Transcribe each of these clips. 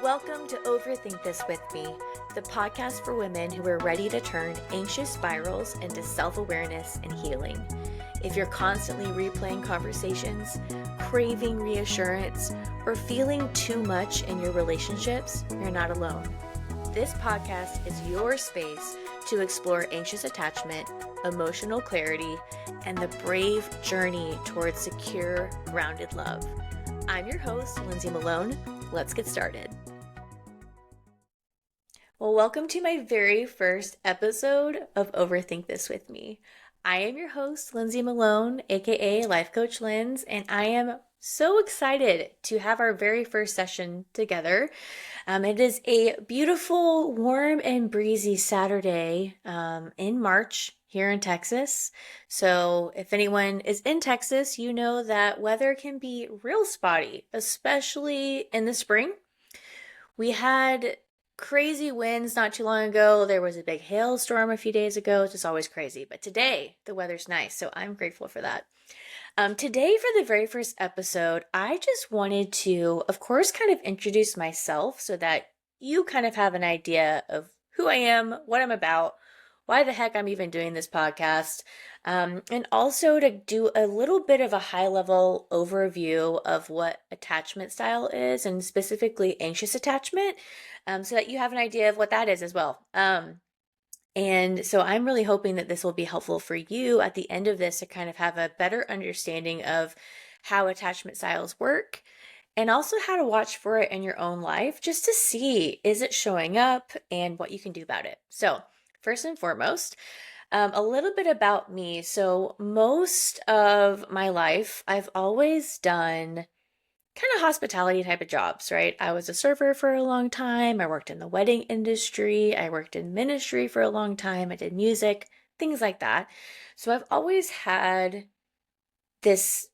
Welcome to Overthink This With Me, the podcast for women who are ready to turn anxious spirals into self-awareness and healing. If you're constantly replaying conversations, craving reassurance, or feeling too much in your relationships, you're not alone. This podcast is your space to explore anxious attachment, emotional clarity, and the brave journey towards secure, grounded love. I'm your host, Lindsay Malone. Let's get started. Well, welcome to my very first episode of Overthink This With Me. I am your host, Lindsay Malone, aka Life Coach Linz, and I am so excited to have our very first session together. It is a beautiful, warm, and breezy Saturday in March here in Texas. So if anyone is in Texas, you know that weather can be real spotty, especially in the spring. We had crazy winds not too long ago. There was a big hailstorm a few days ago. It's just always crazy. But today, the weather's nice, so I'm grateful for that. Today, for the very first episode, I just wanted to, of course, kind of introduce myself so that you kind of have an idea of who I am, what I'm about, why the heck I'm even doing this podcast, and also to do a little bit of a high-level overview of what attachment style is, and specifically anxious attachment, so that you have an idea of what that is as well. And so I'm really hoping that this will be helpful for you at the end of this to kind of have a better understanding of how attachment styles work and also how to watch for it in your own life just to see, is it showing up and what you can do about it. So first and foremost, a little bit about me. So most of my life, I've always done kind of hospitality type of jobs, right? I was a server for a long time. I worked in the wedding industry. I worked in ministry for a long time. I did music, things like that. So I've always had this,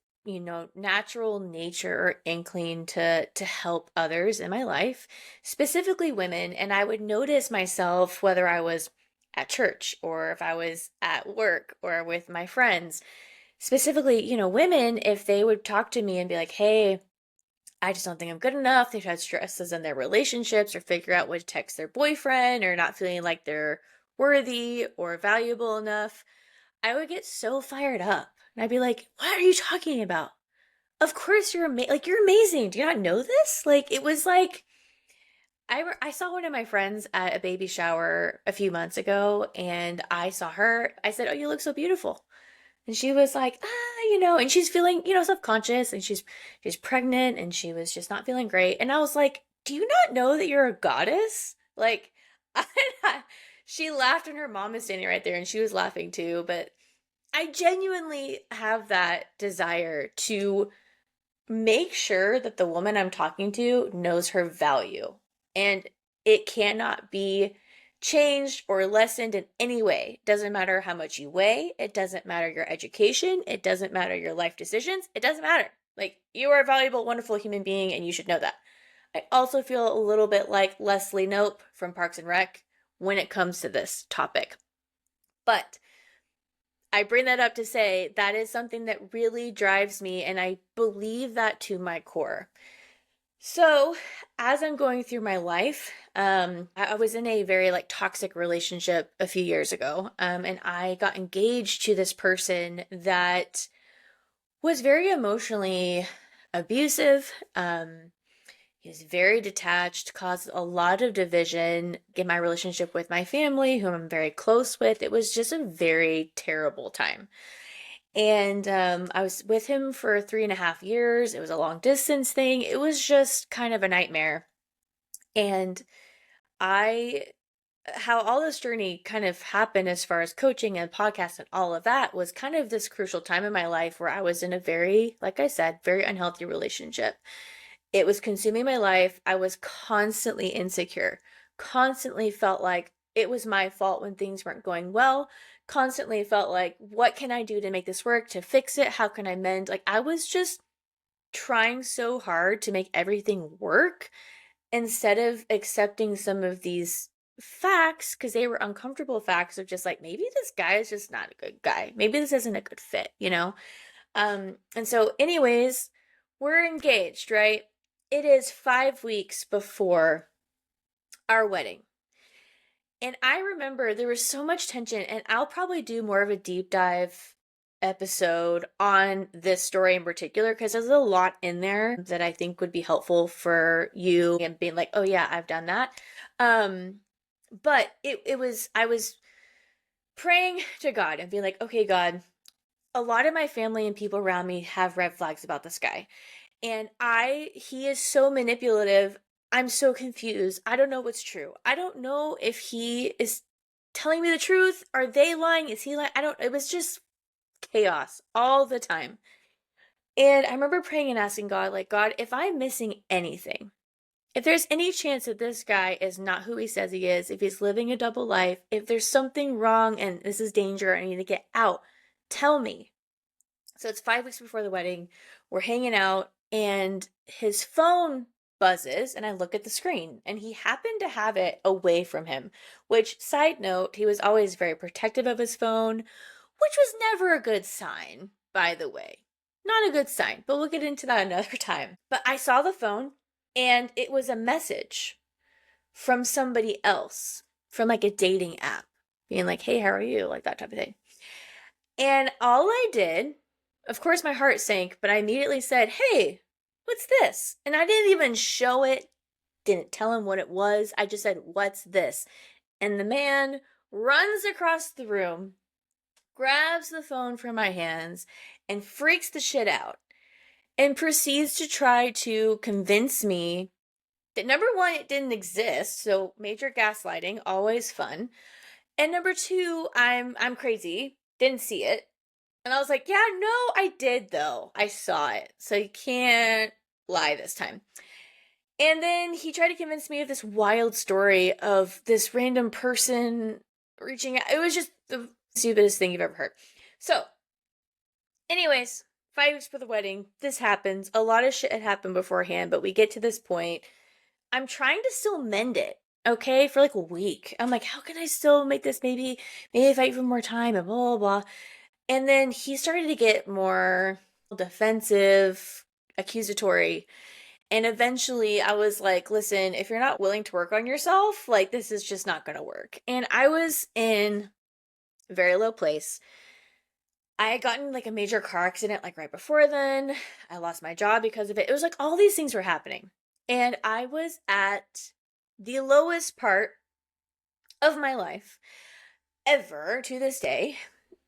natural nature or inkling to help others in my life, specifically women. And I would notice myself whether I was at church or if I was at work or with my friends, specifically, women, if they would talk to me and be like, hey, I just don't think I'm good enough. They've had stresses in their relationships or figure out what to text their boyfriend or not feeling like they're worthy or valuable enough. I would get so fired up. And I'd be like, what are you talking about? Of course you're you're amazing. Do you not know this? It was like, I saw one of my friends at a baby shower a few months ago and I saw her. I said, oh, you look so beautiful. And she was like, and she's feeling, self-conscious and she's pregnant and she was just not feeling great. And I was like, do you not know that you're a goddess? She laughed and her mom is standing right there and she was laughing too. But I genuinely have that desire to make sure that the woman I'm talking to knows her value. And it cannot be changed or lessened in any way. Doesn't matter how much you weigh. It doesn't matter your education. It doesn't matter your life decisions. It doesn't matter. You are a valuable, wonderful human being and you should know that. I also feel a little bit like Leslie Knope from Parks and Rec when it comes to this topic. But I bring that up to say that is something that really drives me and I believe that to my core. So as I'm going through my life, I was in a very toxic relationship a few years ago. And I got engaged to this person that was very emotionally abusive. He was very detached, caused a lot of division in my relationship with my family, whom I'm very close with. It was just a very terrible time. And I was with him for 3.5 years. It was a long distance thing. It was just kind of a nightmare. And how all this journey kind of happened as far as coaching and podcast and all of that was kind of this crucial time in my life where I was in a very, like I said, very unhealthy relationship. It was consuming my life. I was constantly insecure, constantly felt like it was my fault when things weren't going well, constantly felt like, what can I do to make this work, to fix it? How can I mend? I was just trying so hard to make everything work instead of accepting some of these facts because they were uncomfortable facts of just maybe this guy is just not a good guy. Maybe this isn't a good fit, And so anyways, we're engaged, right? It is 5 weeks before our wedding. And I remember there was so much tension, and I'll probably do more of a deep dive episode on this story in particular because there's a lot in there that I think would be helpful for you and being like, oh yeah, I've done that. But it was, I was praying to God and being like, okay, God, a lot of my family and people around me have red flags about this guy. And he is so manipulative. I'm so confused. I don't know what's true. I don't know if he is telling me the truth. Are they lying? Is he lying? It was just chaos all the time. And I remember praying and asking God, like, God, if I'm missing anything, if there's any chance that this guy is not who he says he is, if he's living a double life, if there's something wrong and this is danger, I need to get out, tell me. So it's 5 weeks before the wedding. We're hanging out, and his phone buzzes, and I look at the screen, and he happened to have it away from him, which, side note, he was always very protective of his phone, which was never a good sign, by the way. Not a good sign, but we'll get into that another time. But I saw the phone, and it was a message from somebody else, from like a dating app, being like, hey, how are you? Like that type of thing. And all I did, of course, my heart sank, but I immediately said, hey, what's this? And I didn't even show it, didn't tell him what it was. I just said, what's this? And the man runs across the room, grabs the phone from my hands, and freaks the shit out, and proceeds to try to convince me that number one, it didn't exist, so major gaslighting, always fun. And number two, I'm crazy, didn't see it. And I was like, yeah, no, I did though. I saw it. So you can't lie this time. And then he tried to convince me of this wild story of this random person reaching out. It was just the stupidest thing you've ever heard. So, anyways, 5 weeks for the wedding, this happens. A lot of shit had happened beforehand, but we get to this point. I'm trying to still mend it, okay, for like a week. I'm like, how can I still make this maybe fight for more time and blah, blah, blah. And then he started to get more defensive, accusatory. And eventually I was like, listen, if you're not willing to work on yourself, like this is just not going to work. And I was in a very low place. I had gotten like a major car accident like right before then. I lost my job because of it. It was like all these things were happening. And I was at the lowest part of my life ever to this day.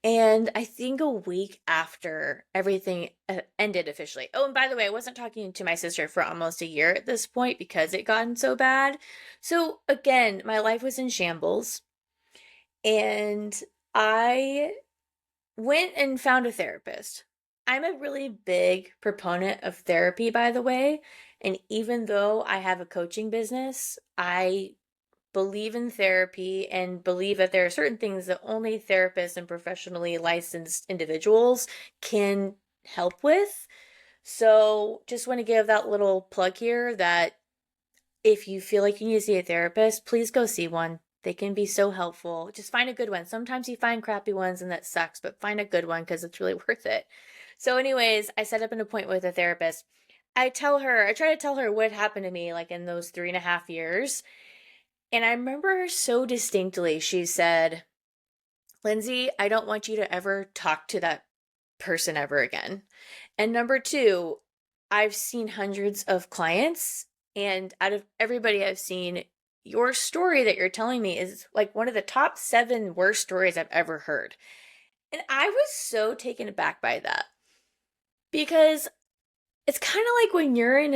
And I think a week after everything ended officially. Oh, and by the way, I wasn't talking to my sister for almost a year at this point because it gotten so bad. So again, my life was in shambles. And I went and found a therapist. I'm a really big proponent of therapy, by the way. And even though I have a coaching business, I believe in therapy and believe that there are certain things that only therapists and professionally licensed individuals can help with. So just want to give that little plug here that if you feel like you need to see a therapist, please go see one. They can be so helpful. Just find a good one. Sometimes you find crappy ones and that sucks, but find a good one because it's really worth it. So anyways, I set up an appointment with a therapist. I try to tell her what happened to me like in those 3.5 years. And I remember so distinctly, she said, Lindsay, I don't want you to ever talk to that person ever again. And number two, I've seen hundreds of clients, and out of everybody I've seen, your story that you're telling me is like one of the top 7 worst stories I've ever heard. And I was so taken aback by that because it's kind of like when you're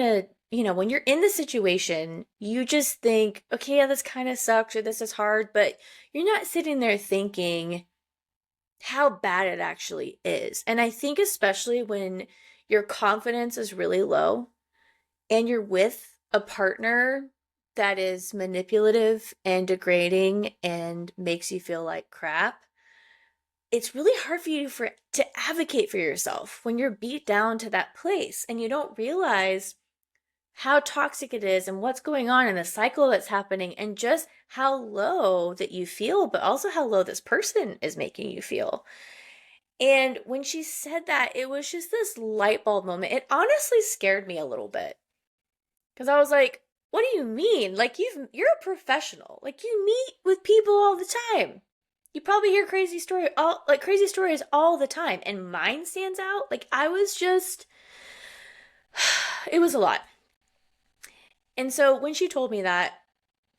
when you're in the situation, you just think, okay, yeah, this kind of sucks or this is hard, but you're not sitting there thinking how bad it actually is. And I think especially when your confidence is really low and you're with a partner that is manipulative and degrading and makes you feel like crap, it's really hard for you to advocate for yourself when you're beat down to that place and you don't realize how toxic it is and what's going on in the cycle that's happening and just how low that you feel, but also how low this person is making you feel. And when she said that, it was just this light bulb moment. It honestly scared me a little bit Because I was like, what do you mean? Like, you're a professional. Like, you meet with people all the time. You probably hear crazy stories all the time. And mine stands out. Like, I was just, it was a lot. And so when she told me that,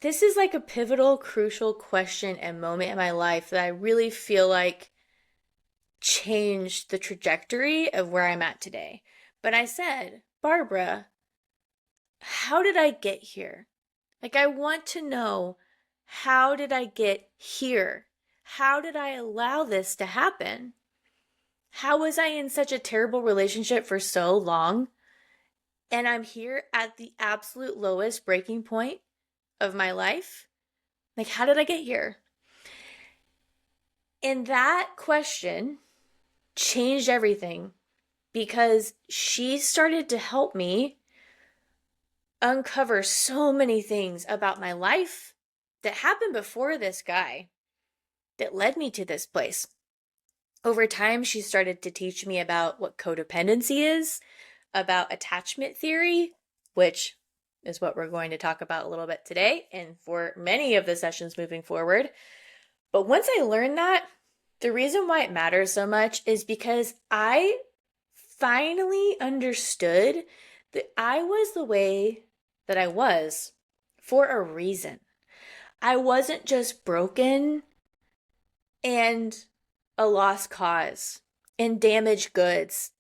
this is like a pivotal, crucial question and moment in my life that I really feel like changed the trajectory of where I'm at today. But I said, Barbara, how did I get here? Like, I want to know, how did I get here? How did I allow this to happen? How was I in such a terrible relationship for so long? And I'm here at the absolute lowest breaking point of my life? Like, how did I get here? And that question changed everything because she started to help me uncover so many things about my life that happened before this guy that led me to this place. Over time, she started to teach me about what codependency is, about attachment theory, which is what we're going to talk about a little bit today and for many of the sessions moving forward. But once I learned that, the reason why it matters so much is because I finally understood that I was the way that I was for a reason. I wasn't just broken and a lost cause and damaged goods.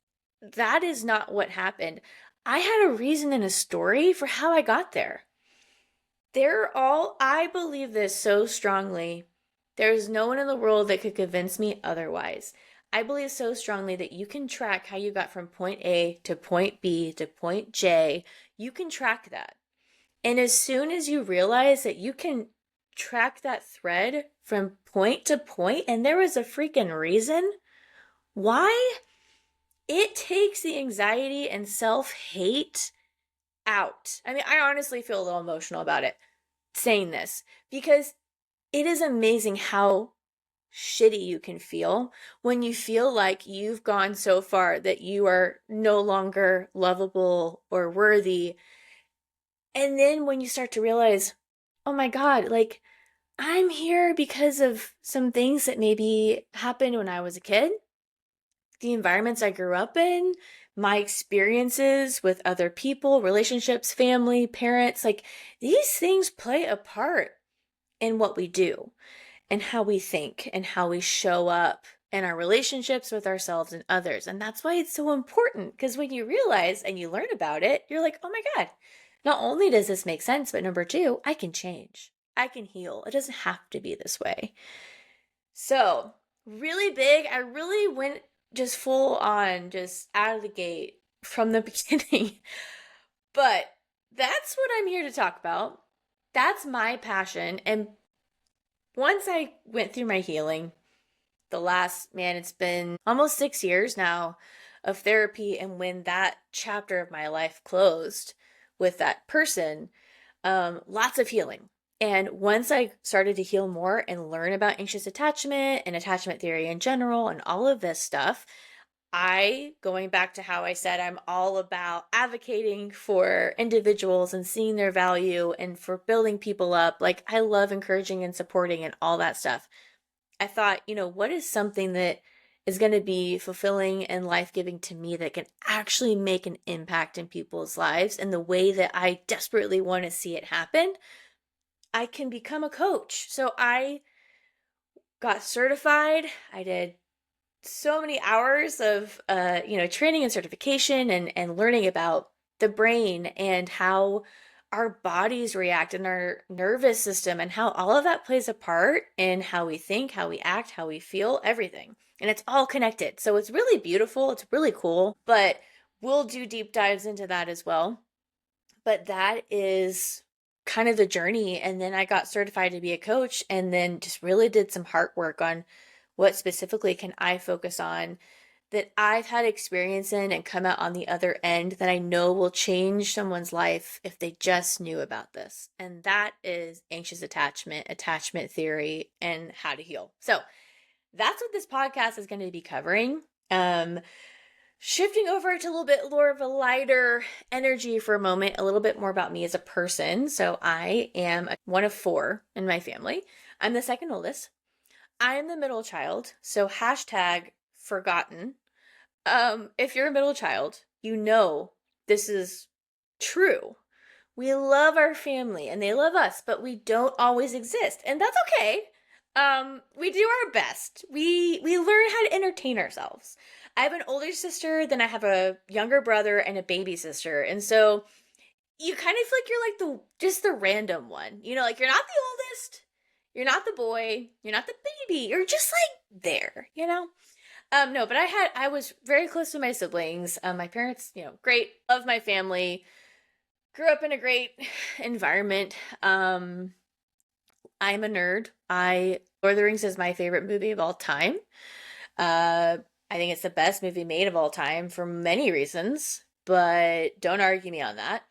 That is not what happened. I had a reason and a story for how I got there. I believe this so strongly. There's no one in the world that could convince me otherwise. I believe so strongly that you can track how you got from point A to point B to point J. You can track that. And as soon as you realize that you can track that thread from point to point, and there was a freaking reason why, it takes the anxiety and self-hate out. I mean, I honestly feel a little emotional about it saying this because it is amazing how shitty you can feel when you feel like you've gone so far that you are no longer lovable or worthy. And then when you start to realize, oh my God, like, I'm here because of some things that maybe happened when I was a kid, the environments I grew up in, my experiences with other people, relationships, family, parents, like, these things play a part in what we do and how we think and how we show up in our relationships with ourselves and others. And that's why it's so important, because when you realize and you learn about it, you're like, oh my God, not only does this make sense, but number two, I can change. I can heal. It doesn't have to be this way. So, really big. I really went just full on, just out of the gate from the beginning. But that's what I'm here to talk about. That's my passion. And once I went through my healing, it's been almost 6 years now of therapy. And when that chapter of my life closed with that person, lots of healing. And once I started to heal more and learn about anxious attachment and attachment theory in general and all of this stuff, going back to how I said, I'm all about advocating for individuals and seeing their value and for building people up. Like, I love encouraging and supporting and all that stuff. I thought, what is something that is going to be fulfilling and life-giving to me that can actually make an impact in people's lives in the way that I desperately want to see it happen? I can become a coach. So I got certified. I did so many hours of training and certification and learning about the brain and how our bodies react and our nervous system and how all of that plays a part in how we think, how we act, how we feel, everything. And it's all connected. So it's really beautiful. It's really cool. But we'll do deep dives into that as well. But that is kind of the journey. And then I got certified to be a coach and then just really did some heart work on what specifically can I focus on that I've had experience in and come out on the other end that I know will change someone's life if they just knew about this. And that is anxious attachment, attachment theory, and how to heal. So that's what this podcast is going to be covering. shifting over to a little bit more of a lighter energy for a moment, a little bit more about me as a person. So I am one of four in my family. I'm the second oldest. I am the middle child. So hashtag forgotten. If you're a middle child, you know this is true. We love our family and they love us, but we don't always exist. And that's okay. We do our best. We learn how to entertain ourselves. I have an older sister, then I have a younger brother and a baby sister. And so you kind of feel like you're like just the random one. Like you're not the oldest, you're not the boy, you're not the baby. You're just like there. No, but I was very close to my siblings. My parents, great, love my family. Grew up in a great environment. I'm a nerd. Lord of the Rings is my favorite movie of all time. I think it's the best movie made of all time for many reasons, but don't argue me on that.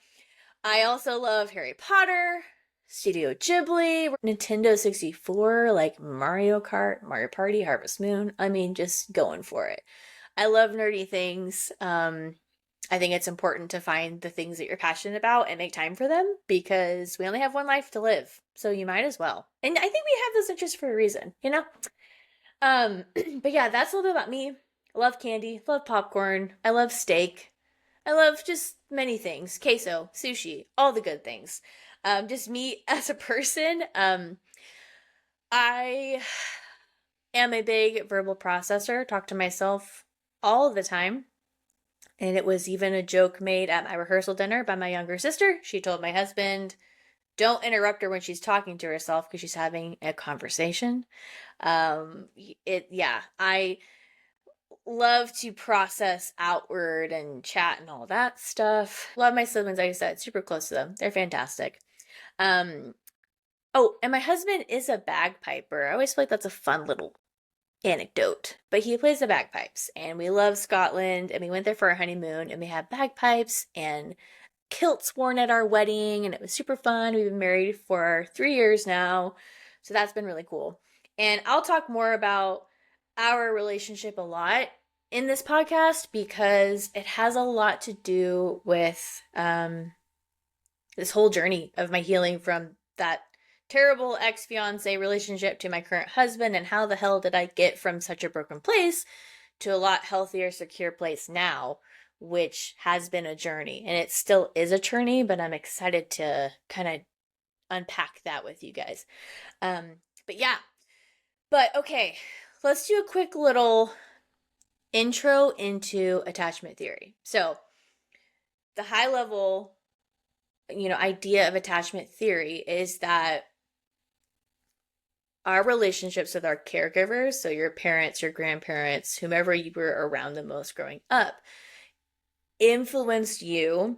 I also love Harry Potter, Studio Ghibli, Nintendo 64, like Mario Kart, Mario Party, Harvest Moon. I mean, just going for it. I love nerdy things. I think it's important to find the things that you're passionate about and make time for them because we only have one life to live. So you might as well. And I think we have those interests for a reason. But yeah, that's a little bit about me. I love candy, love popcorn, I love steak. I love just many things. Queso, sushi, all the good things. Just me as a person. I am a big verbal processor, talk to myself all the time. And it was even a joke made at my rehearsal dinner by my younger sister. She told my husband, don't interrupt her when she's talking to herself because she's having a conversation. I love to process outward and chat and all that stuff. Love my siblings, like I said, super close to them. They're fantastic. And my husband is a bagpiper. I always feel like that's a fun little anecdote, but he plays the bagpipes and we love Scotland and we went there for our honeymoon and we had bagpipes and kilts worn at our wedding and it was super fun. We've been married for 3 years now, so that's been really cool. And I'll talk more about our relationship a lot in this podcast because it has a lot to do with this whole journey of my healing from that terrible ex-fiancé relationship to my current husband and how the hell did I get from such a broken place to a lot healthier, secure place now, which has been a journey. And it still is a journey, but I'm excited to kind of unpack that with you guys. But okay, let's do a quick little intro into attachment theory. So the high level, idea of attachment theory is that our relationships with our caregivers, so your parents, your grandparents, whomever you were around the most growing up, influenced you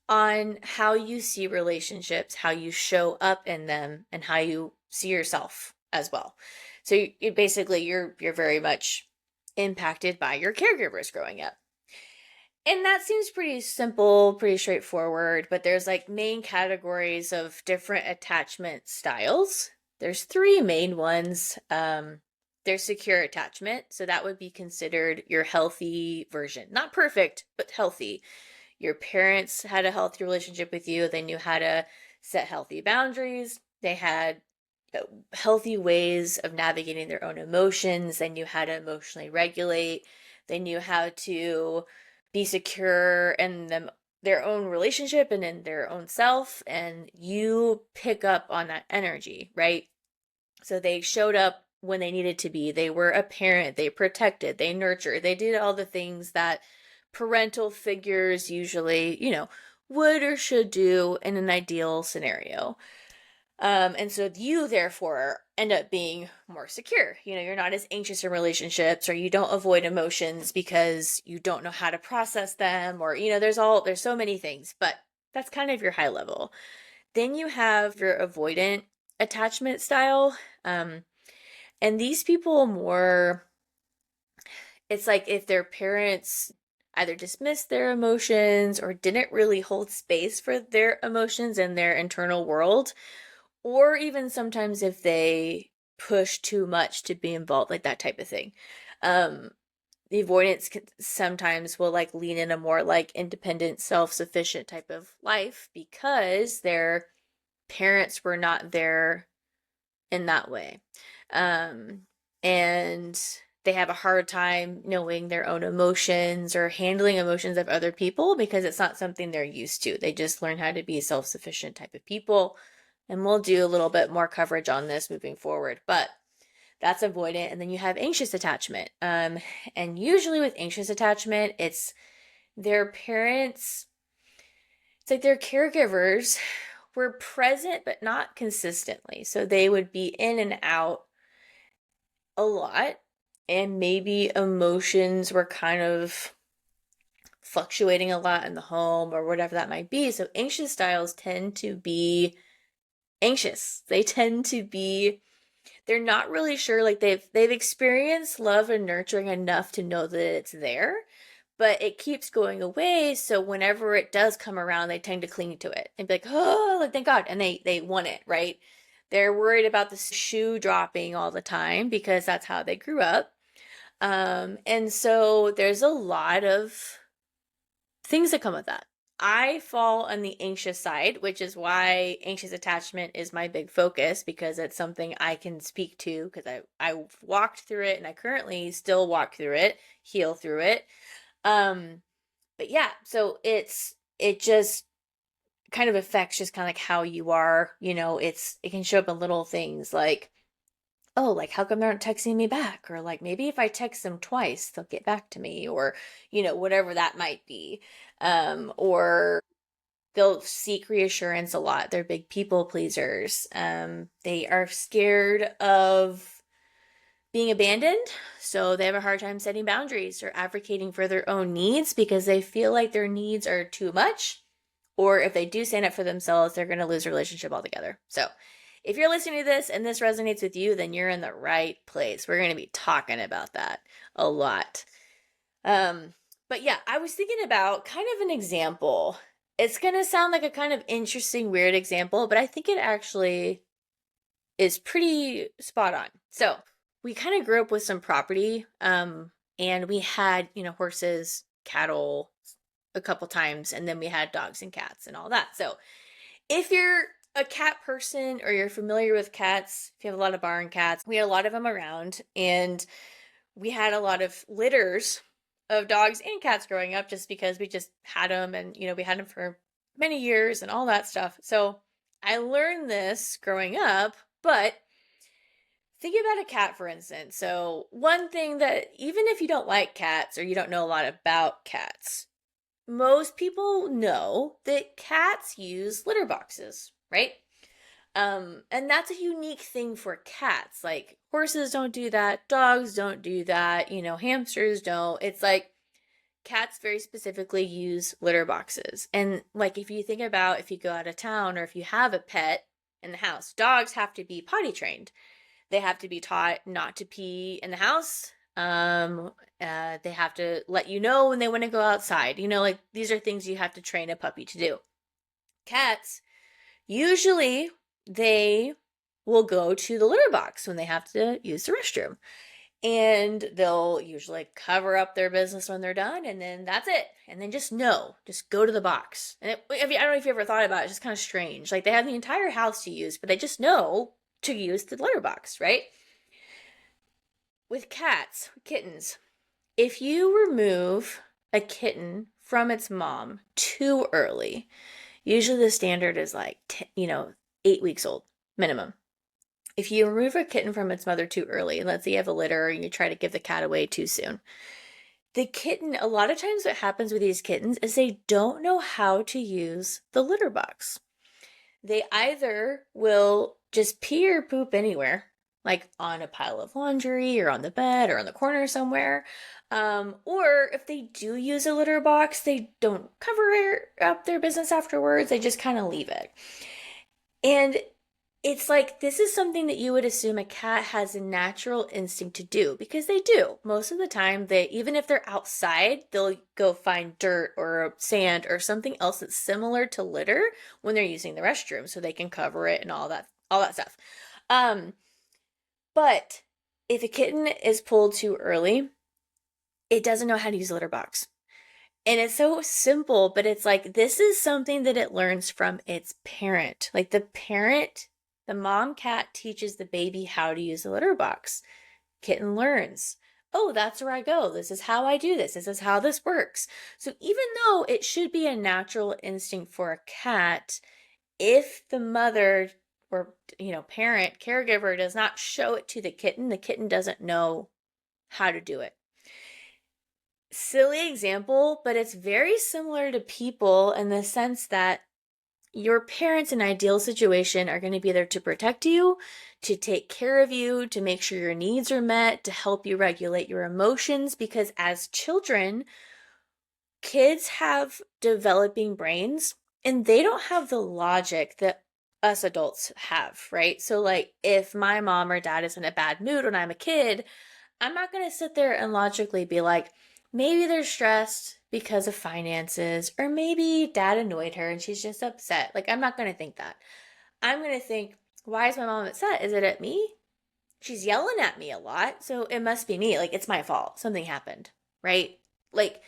on how you see relationships, how you show up in them, and how you see yourself as well. So you're very much impacted by your caregivers growing up. And that seems pretty simple, pretty straightforward, but there's like main categories of different attachment styles. There's 3 main ones. There's secure attachment. So that would be considered your healthy version. Not perfect, but healthy. Your parents had a healthy relationship with you. They knew how to set healthy boundaries. They had healthy ways of navigating their own emotions. They knew how to emotionally regulate. They knew how to be secure in their own relationship and in their own self. And you pick up on that energy, right? So they showed up when they needed to be. They were a parent. They protected. They nurtured. They did all the things that parental figures usually, would or should do in an ideal scenario. And so you therefore end up being more secure. You're not as anxious in relationships, or you don't avoid emotions because you don't know how to process them, or, there's so many things, but that's kind of your high level. Then you have your avoidant attachment style. And these people it's like if their parents either dismissed their emotions or didn't really hold space for their emotions and their internal world, or even sometimes if they push too much to be involved, like that type of thing. the avoidance sometimes will like lean in a more like independent, self-sufficient type of life because their parents were not there in that way. And they have a hard time knowing their own emotions or handling emotions of other people because it's not something they're used to. They just learn how to be self-sufficient type of people. And we'll do a little bit more coverage on this moving forward. But that's avoidant. And then you have anxious attachment. And usually with anxious attachment, it's their parents, it's like their caregivers were present but not consistently. So they would be in and out a lot, and maybe emotions were kind of fluctuating a lot in the home or whatever that might be. So anxious styles tend to be anxious. They tend to be, they're not really sure, like they've experienced love and nurturing enough to know that it's there, but it keeps going away. So whenever it does come around, they tend to cling to it and be like, oh, like, thank God. And they want it, right? They're worried about the shoe dropping all the time because that's how they grew up. And so there's a lot of things that come with that. I fall on the anxious side, which is why anxious attachment is my big focus, because it's something I can speak to because I walked through it and I currently still walk through it, heal through it. But yeah, so it just kind of affects just kind of like how you are, it can show up in little things like, oh, like how come they're not texting me back? Or like maybe if I text them twice, they'll get back to me, or whatever that might be. Or they'll seek reassurance a lot. They're big people pleasers. They are scared of being abandoned, so they have a hard time setting boundaries or advocating for their own needs because they feel like their needs are too much, or if they do stand up for themselves, they're going to lose a relationship altogether. So if you're listening to this and this resonates with you, then you're in the right place. We're going to be talking about that a lot. But yeah, I was thinking about kind of an example. It's going to sound like a kind of interesting, weird example, but I think it actually is pretty spot on. So we kind of grew up with some property, and we had, horses, cattle a couple times, and then we had dogs and cats and all that. So if you're a cat person or you're familiar with cats, if you have a lot of barn cats, we had a lot of them around, and we had a lot of litters of dogs and cats growing up just because we just had them, and we had them for many years and all that stuff. So I learned this growing up, but think about a cat, for instance. So one thing that, even if you don't like cats or you don't know a lot about cats, most people know that cats use litter boxes, right? And that's a unique thing for cats. Like horses don't do that, dogs don't do that, hamsters don't. It's like cats very specifically use litter boxes. And like if you think about if you go out of town or if you have a pet in the house, dogs have to be potty trained. They have to be taught not to pee in the house. They have to let you know when they want to go outside. Like these are things you have to train a puppy to do. Cats, usually they will go to the litter box when they have to use the restroom. And they'll usually cover up their business when they're done, and then that's it. And then just go to the box. And I don't know if you ever thought about it, it's just kind of strange. Like they have the entire house to use, but they just know to use the litter box, right? With cats, kittens, if you remove a kitten from its mom too early, usually the standard is like 8 weeks old minimum. If you remove a kitten from its mother too early, let's say you have a litter and you try to give the cat away too soon, the kitten, a lot of times what happens with these kittens is they don't know how to use the litter box. They either will just pee or poop anywhere, like on a pile of laundry or on the bed or on the corner somewhere. Or if they do use a litter box, they don't cover up their business afterwards. They just kind of leave it. And it's like, this is something that you would assume a cat has a natural instinct to do, because they do. Most of the time, even if they're outside, they'll go find dirt or sand or something else that's similar to litter when they're using the restroom so they can cover it and all that stuff. But if a kitten is pulled too early, it doesn't know how to use a litter box. And it's so simple, but it's like, this is something that it learns from its parent. Like the parent, the mom cat teaches the baby how to use a litter box. Kitten learns, oh, that's where I go. This is how I do this. This is how this works. So even though it should be a natural instinct for a cat, if the mother or, parent, caregiver does not show it to the kitten doesn't know how to do it. Silly example, but it's very similar to people in the sense that your parents in an ideal situation are going to be there to protect you, to take care of you, to make sure your needs are met, to help you regulate your emotions, because as children, kids have developing brains and they don't have the logic that us adults have, right? So like if my mom or dad is in a bad mood when I'm a kid, I'm not going to sit there and logically be like, maybe they're stressed because of finances, or maybe dad annoyed her and she's just upset. Like, I'm not going to think that. I'm going to think, why is my mom upset? Is it at me? She's yelling at me a lot, so it must be me. Like, it's my fault. Something happened, right? Like,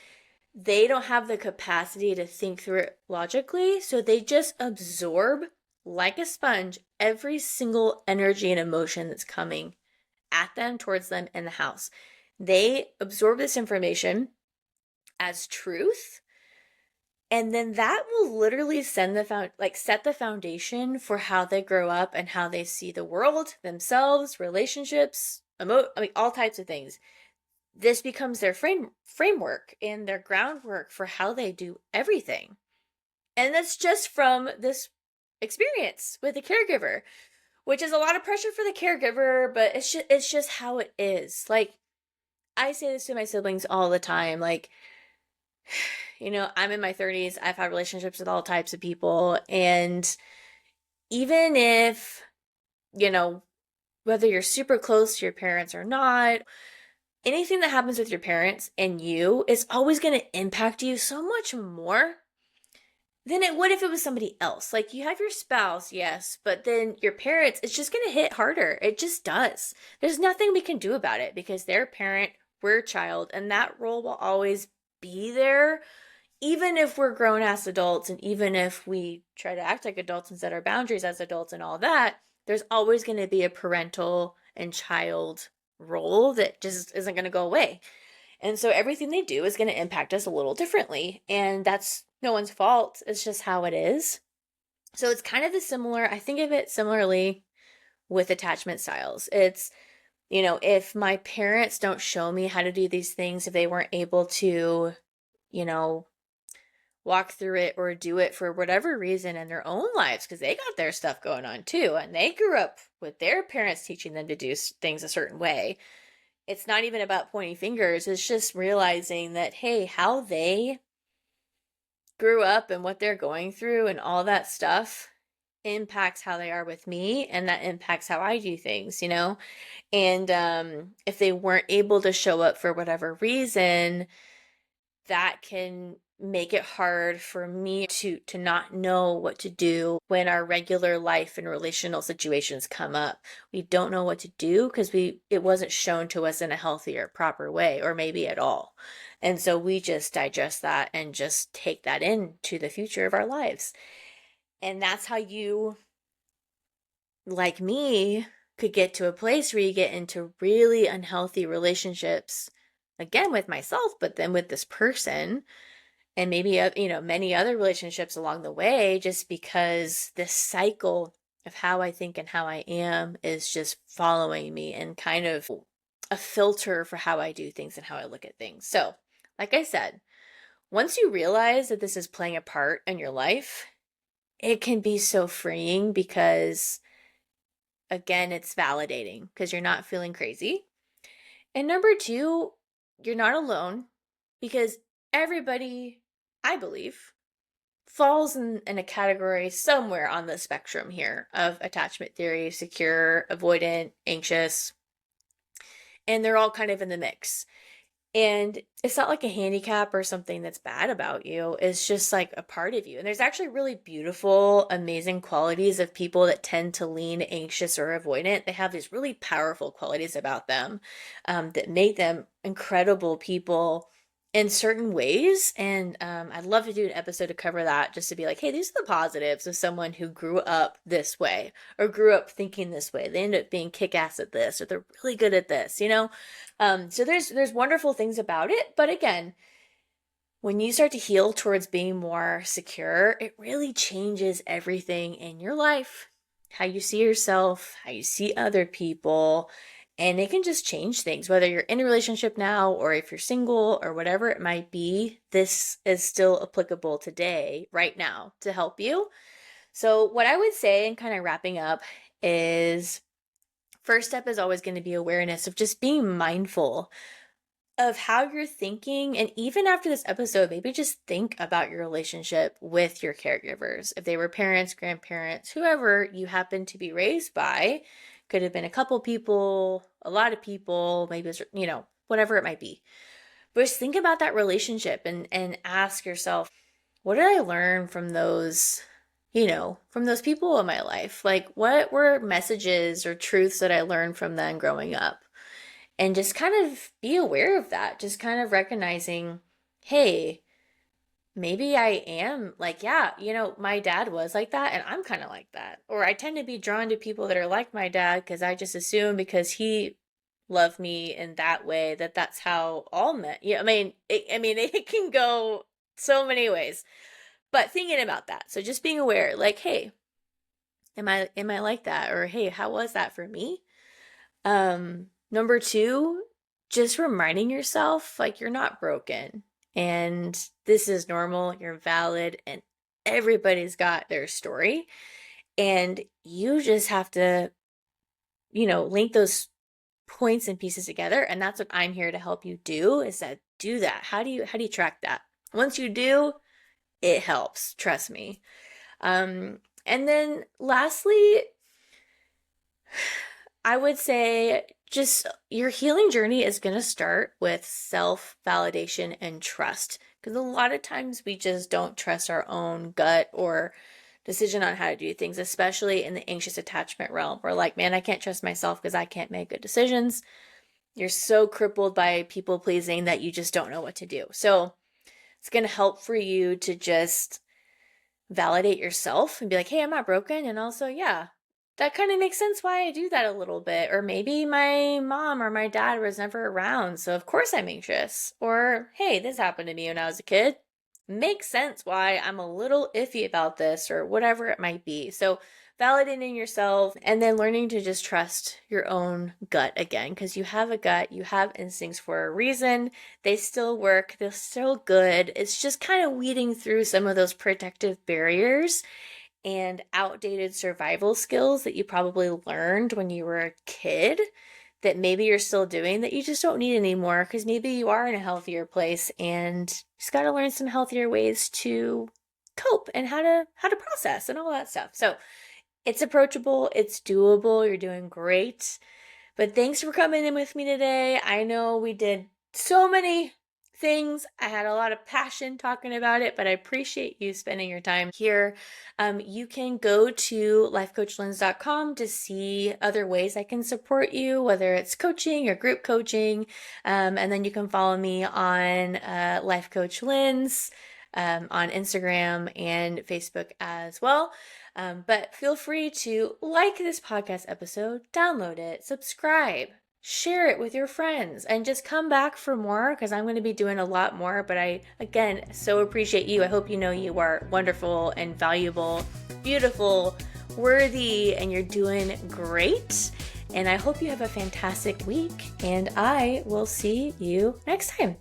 they don't have the capacity to think through it logically, so they just absorb like a sponge every single energy and emotion that's coming at them, towards them in the house. They absorb this information as truth, and then that will literally set the foundation for how they grow up and how they see the world, themselves, relationships, all types of things. This becomes their framework and their groundwork for how they do everything. And that's just from this experience with a caregiver, which is a lot of pressure for the caregiver, but it's just how it is. Like, I say this to my siblings all the time. Like, I'm in my 30s. I've had relationships with all types of people. And even if, whether you're super close to your parents or not, anything that happens with your parents and you is always going to impact you so much more than it would if it was somebody else. Like, you have your spouse, yes, but then your parents, it's just going to hit harder. It just does. There's nothing we can do about it because they're a parent, we're a child, and that role will always be there, even if we're grown ass adults and even if we try to act like adults and set our boundaries as adults and all that. There's always going to be a parental and child role that just isn't going to go away. And so everything they do is going to impact us a little differently. And that's no one's fault. It's just how it is. So it's kind of I think of it similarly with attachment styles. It's, if my parents don't show me how to do these things, if they weren't able to, walk through it or do it for whatever reason in their own lives, because they got their stuff going on too. And they grew up with their parents teaching them to do things a certain way. It's not even about pointing fingers. It's just realizing that, hey, how they grew up and what they're going through and all that stuff impacts how they are with me, and that impacts how I do things, And if they weren't able to show up for whatever reason, that can make it hard for me to not know what to do when our regular life and relational situations come up. We don't know what to do because it wasn't shown to us in a healthy or proper way, or maybe at all. And so we just digest that and just take that into the future of our lives. And that's how you, like me, could get to a place where you get into really unhealthy relationships, again with myself, but then with this person, and maybe many other relationships along the way, just because this cycle of how I think and how I am is just following me and kind of a filter for how I do things and how I look at things. So, like I said, once you realize that this is playing a part in your life, it can be so freeing because, again, it's validating because you're not feeling crazy. And number two, you're not alone, because everybody, I believe, falls in a category somewhere on the spectrum here of attachment theory, secure, avoidant, anxious, and they're all kind of in the mix. And it's not like a handicap or something that's bad about you. It's just like a part of you. And there's actually really beautiful, amazing qualities of people that tend to lean anxious or avoidant. They have these really powerful qualities about them that make them incredible people in certain ways. And I'd love to do an episode to cover that, just to be like, hey, these are the positives of someone who grew up this way or grew up thinking this way. They end up being kick-ass at this, or they're really good at this, you know? So there's wonderful things about it. But again, when you start to heal towards being more secure, it really changes everything in your life, how you see yourself, how you see other people. And it can just change things, whether you're in a relationship now or if you're single or whatever it might be. This is still applicable today, right now, to help you. So what I would say, and kind of wrapping up, is first step is always going to be awareness of just being mindful of how you're thinking. And even after this episode, maybe just think about your relationship with your caregivers. If they were parents, grandparents, whoever you happen to be raised by, could have been a couple people, a lot of people, maybe it's, whatever it might be. But just think about that relationship and ask yourself, what did I learn from those, from those people in my life? Like, what were messages or truths that I learned from them growing up? And just kind of be aware of that. Just kind of recognizing, hey, maybe I am like, yeah, my dad was like that and I'm kind of like that. Or I tend to be drawn to people that are like my dad because I just assume because he loved me in that way that that's how all men, it can go so many ways. But thinking about that. So just being aware, like, hey, am I like that? Or hey, how was that for me? Number two, just reminding yourself like you're not broken and this is normal, you're valid, and everybody's got their story. And you just have to, link those points and pieces together. And that's what I'm here to help you do, is that do that. How do you track that? Once you do, it helps, trust me. And then lastly, I would say just your healing journey is going to start with self-validation and trust. Because a lot of times we just don't trust our own gut or decision on how to do things, especially in the anxious attachment realm. We're like, man, I can't trust myself because I can't make good decisions. You're so crippled by people pleasing that you just don't know what to do. So it's going to help for you to just validate yourself and be like, hey, I'm not broken. And also, yeah, that kind of makes sense why I do that a little bit. Or maybe my mom or my dad was never around, so of course I'm anxious. Or, hey, this happened to me when I was a kid. Makes sense why I'm a little iffy about this, or whatever it might be. So validating yourself and then learning to just trust your own gut again, because you have a gut, you have instincts for a reason. They still work, they're still good. It's just kind of weeding through some of those protective barriers and outdated survival skills that you probably learned when you were a kid that maybe you're still doing that you just don't need anymore, because maybe you are in a healthier place and just got to learn some healthier ways to cope and how to process and all that stuff. So it's approachable, it's doable, you're doing great. But thanks for coming in with me today. I know we did so many things. I had a lot of passion talking about it, but I appreciate you spending your time here. You can go to lifecoachlens.com to see other ways I can support you, whether it's coaching or group coaching. And then you can follow me on Life Coach Lens on Instagram and Facebook as well. But feel free to like this podcast episode, download it, subscribe, share it with your friends, and just come back for more, because I'm going to be doing a lot more. But I, again, so appreciate you. I hope you know you are wonderful and valuable, beautiful, worthy, and you're doing great. And I hope you have a fantastic week, and I will see you next time.